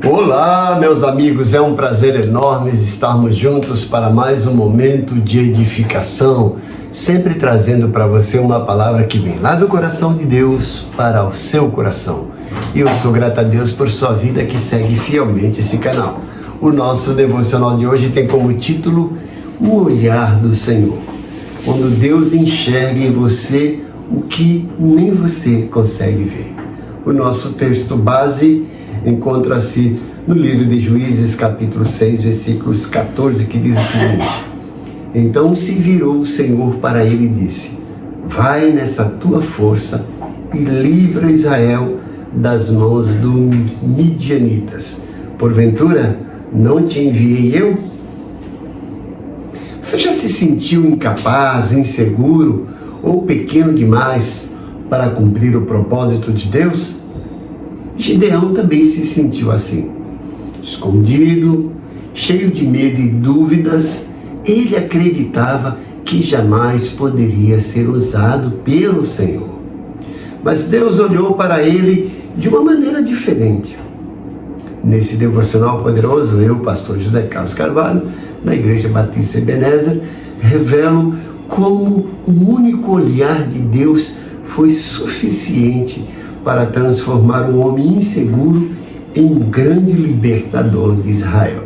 Olá, meus amigos, é um prazer enorme estarmos juntos para mais um momento de edificação, sempre trazendo para você uma palavra que vem lá do coração de Deus para o seu coração. E eu sou grato a Deus por sua vida que segue fielmente esse canal. O nosso devocional de hoje tem como título O Olhar do Senhor, quando Deus enxerga em você o que nem você consegue ver. O nosso texto base encontra-se no livro de Juízes, capítulo 6, versículos 14, que diz o seguinte: Então se virou o Senhor para ele e disse: Vai nessa tua força e livra Israel das mãos dos midianitas. Porventura, não te enviei eu? Você já se sentiu incapaz, inseguro ou pequeno demais para cumprir o propósito de Deus? Gideão também se sentiu assim. Escondido, cheio de medo e dúvidas, ele acreditava que jamais poderia ser usado pelo Senhor. Mas Deus olhou para ele de uma maneira diferente. Nesse devocional poderoso, eu, pastor José Carlos Carvalho, na Igreja Batista Ebenezer, revelo como um único olhar de Deus foi suficiente para transformar um homem inseguro em um grande libertador de Israel.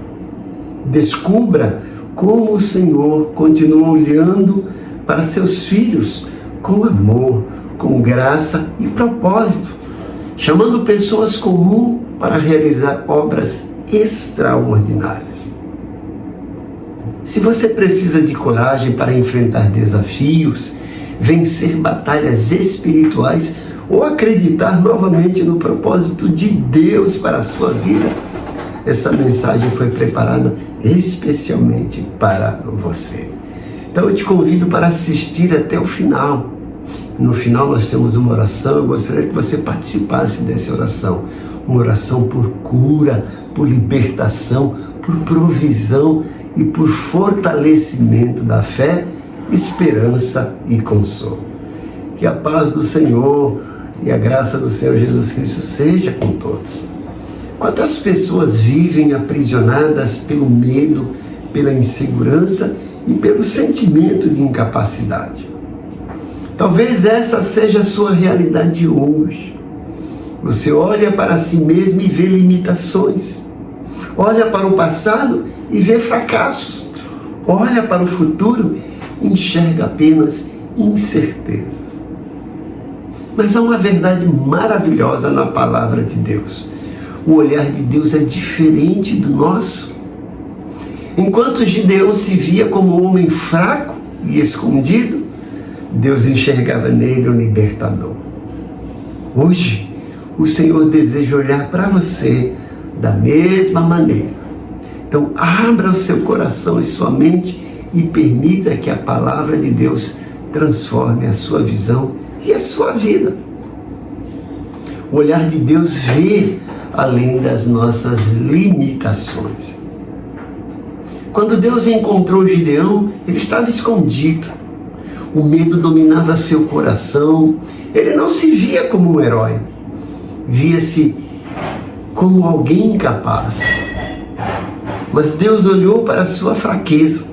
Descubra como o Senhor continua olhando para seus filhos com amor, com graça e propósito, chamando pessoas comuns para realizar obras extraordinárias. Se você precisa de coragem para enfrentar desafios, vencer batalhas espirituais ou acreditar novamente no propósito de Deus para a sua vida, essa mensagem foi preparada especialmente para você. Então eu te convido para assistir até o final. No final nós temos uma oração, eu gostaria que você participasse dessa oração. Uma oração por cura, por libertação, por provisão e por fortalecimento da fé, esperança e consolo. Que a paz do Senhor e a graça do Senhor Jesus Cristo seja com todos. Quantas pessoas vivem aprisionadas pelo medo, pela insegurança e pelo sentimento de incapacidade? Talvez essa seja a sua realidade hoje. Você olha para si mesmo e vê limitações. Olha para o passado e vê fracassos. Olha para o futuro e enxerga apenas incertezas. Mas há uma verdade maravilhosa na palavra de Deus. O olhar de Deus é diferente do nosso. Enquanto Gideão se via como um homem fraco e escondido, Deus enxergava nele um libertador. Hoje, o Senhor deseja olhar para você da mesma maneira. Então, abra o seu coração e sua mente e permita que a palavra de Deus transforme a sua visão e a sua vida. O olhar de Deus vê além das nossas limitações. Quando Deus encontrou Gideão, ele estava escondido. O medo dominava seu coração. Ele não se via como um herói. Via-se como alguém incapaz. Mas Deus olhou para a sua fraqueza.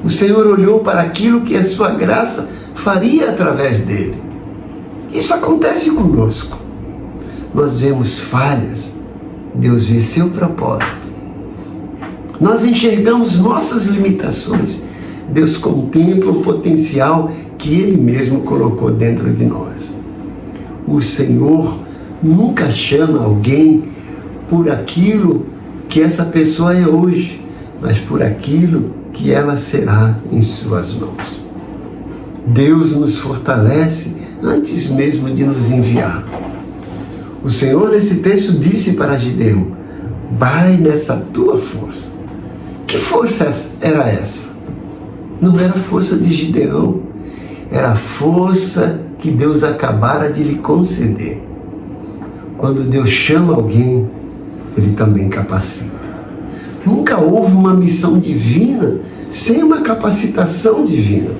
O Senhor olhou para aquilo que a sua graça faria através dele. Isso acontece conosco. Nós vemos falhas, Deus vê seu propósito. Nós enxergamos nossas limitações, Deus contempla o potencial que Ele mesmo colocou dentro de nós. O Senhor nunca chama alguém por aquilo que essa pessoa é hoje, mas por aquilo que ela será em suas mãos. Deus nos fortalece antes mesmo de nos enviar. O Senhor nesse texto disse para Gideão: vai nessa tua força. Que força era essa? Não era a força de Gideão, era a força que Deus acabara de lhe conceder. Quando Deus chama alguém, Ele também capacita. Nunca houve uma missão divina sem uma capacitação divina.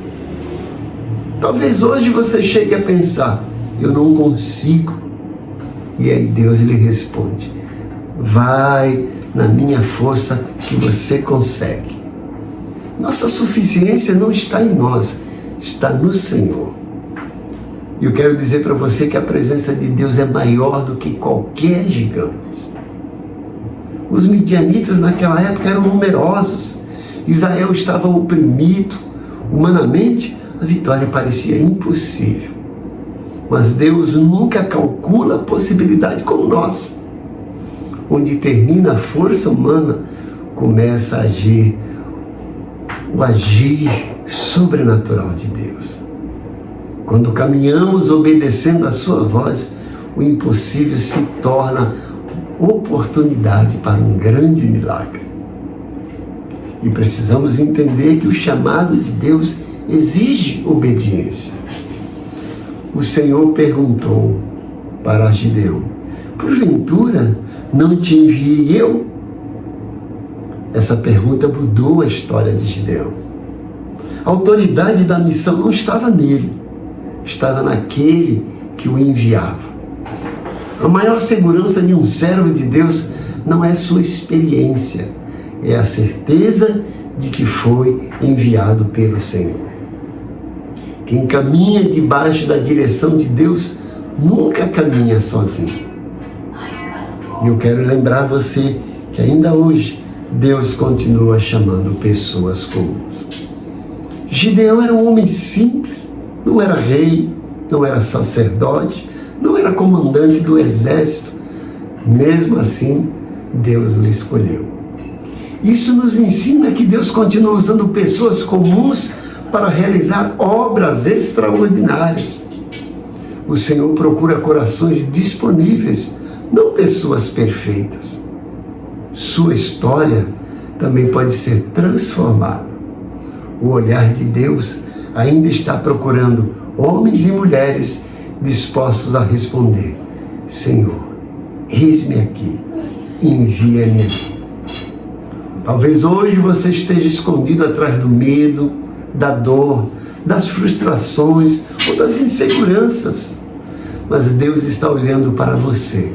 Talvez hoje você chegue a pensar: eu não consigo. E aí Deus lhe responde: Vai na minha força que você consegue. Nossa suficiência não está em nós, está no Senhor. E eu quero dizer para você que a presença de Deus é maior do que qualquer gigante. Os midianitas naquela época eram numerosos. Israel estava oprimido. Humanamente, a vitória parecia impossível. Mas Deus nunca calcula a possibilidade como nós. Onde termina a força humana, começa a agir o agir sobrenatural de Deus. Quando caminhamos obedecendo a sua voz, o impossível se torna oportunidade para um grande milagre. E precisamos entender que o chamado de Deus exige obediência. O Senhor perguntou para Gideão: porventura não te enviei eu? Essa pergunta mudou a história de Gideão. A autoridade da missão não estava nele, estava naquele que o enviava. A maior segurança de um servo de Deus não é sua experiência, é a certeza de que foi enviado pelo Senhor. Quem caminha debaixo da direção de Deus nunca caminha sozinho. E eu quero lembrar você que ainda hoje Deus continua chamando pessoas comuns. Gideão era um homem simples, não era rei, não era sacerdote, não era comandante do exército. Mesmo assim, Deus o escolheu. Isso nos ensina que Deus continua usando pessoas comuns para realizar obras extraordinárias. O Senhor procura corações disponíveis, não pessoas perfeitas. Sua história também pode ser transformada. O olhar de Deus ainda está procurando homens e mulheres dispostos a responder: Senhor, eis-me aqui, envia-me aqui. Talvez hoje você esteja escondido atrás do medo, da dor, das frustrações ou das inseguranças. Mas Deus está olhando para você.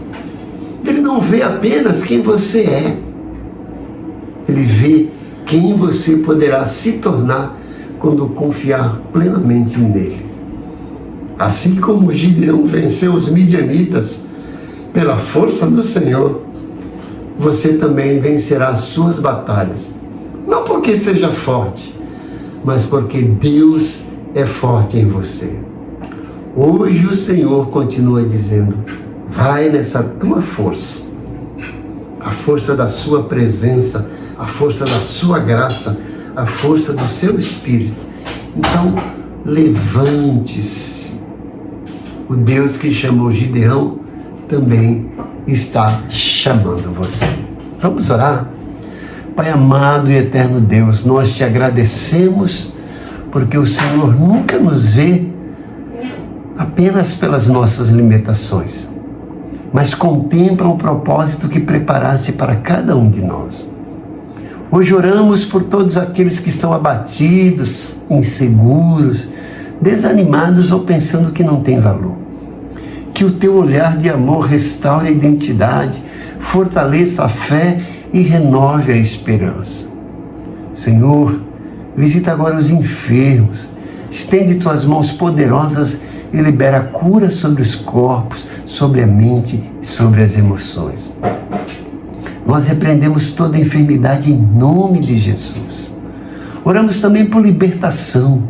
Ele não vê apenas quem você é. Ele vê quem você poderá se tornar quando confiar plenamente nele. Assim como Gideão venceu os midianitas pela força do Senhor, você também vencerá as suas batalhas. Não porque seja forte, mas porque Deus é forte em você. Hoje o Senhor continua dizendo: vai nessa tua força, a força da sua presença, a força da sua graça, a força do seu Espírito. Então, levante-se. O Deus que chamou Gideão também está chamando você. Vamos orar? Pai amado e eterno Deus, nós te agradecemos porque o Senhor nunca nos vê apenas pelas nossas limitações, mas contempla o propósito que preparaste para cada um de nós. Hoje oramos por todos aqueles que estão abatidos, inseguros, desanimados ou pensando que não tem valor. Que o teu olhar de amor restaure a identidade, fortaleça a fé e renove a esperança. Senhor, visita agora os enfermos, estende tuas mãos poderosas e libera cura sobre os corpos, sobre a mente e sobre as emoções. Nós repreendemos toda enfermidade em nome de Jesus. Oramos também por libertação,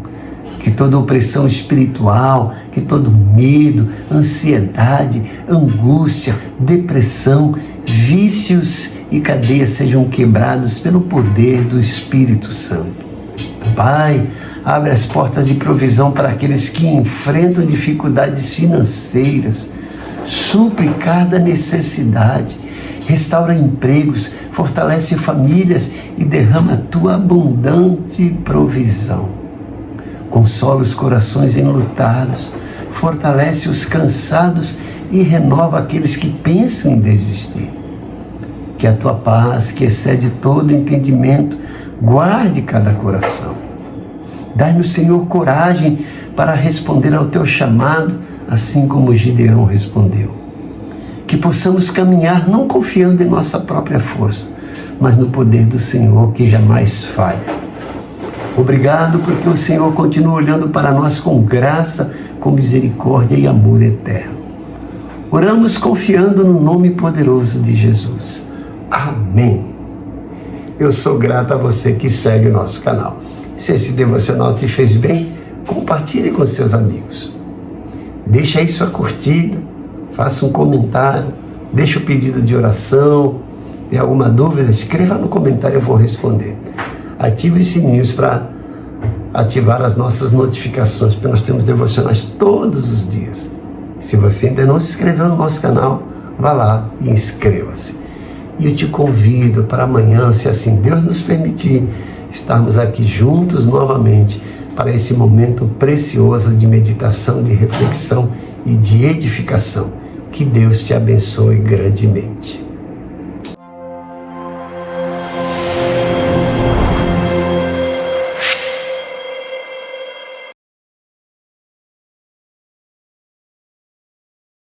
que toda opressão espiritual, que todo medo, ansiedade, angústia, depressão, vícios e cadeias sejam quebrados pelo poder do Espírito Santo. Pai, abre as portas de provisão para aqueles que enfrentam dificuldades financeiras, supre cada necessidade, restaura empregos, fortalece famílias e derrama a tua abundante provisão. Consola os corações enlutados, fortalece os cansados e renova aqueles que pensam em desistir. Que a tua paz, que excede todo entendimento, guarde cada coração. Dai-nos, Senhor, coragem para responder ao teu chamado, assim como Gideão respondeu. que possamos caminhar não confiando em nossa própria força, mas no poder do Senhor que jamais falha. Obrigado porque o Senhor continua olhando para nós com graça, com misericórdia e amor eterno. Oramos confiando no nome poderoso de Jesus. Amém. Eu sou grato a você que segue o nosso canal. Se esse devocional te fez bem, compartilhe com seus amigos. Deixa aí sua curtida, faça um comentário, deixa o pedido de oração. Tem alguma dúvida? Escreva no comentário, eu vou responder. Ative os sininhos para ativar as nossas notificações, porque nós temos devocionais todos os dias. Se você ainda não se inscreveu no nosso canal, vá lá e inscreva-se. E eu te convido para amanhã, se assim Deus nos permitir, estarmos aqui juntos novamente para esse momento precioso de meditação, de reflexão e de edificação. Que Deus te abençoe grandemente.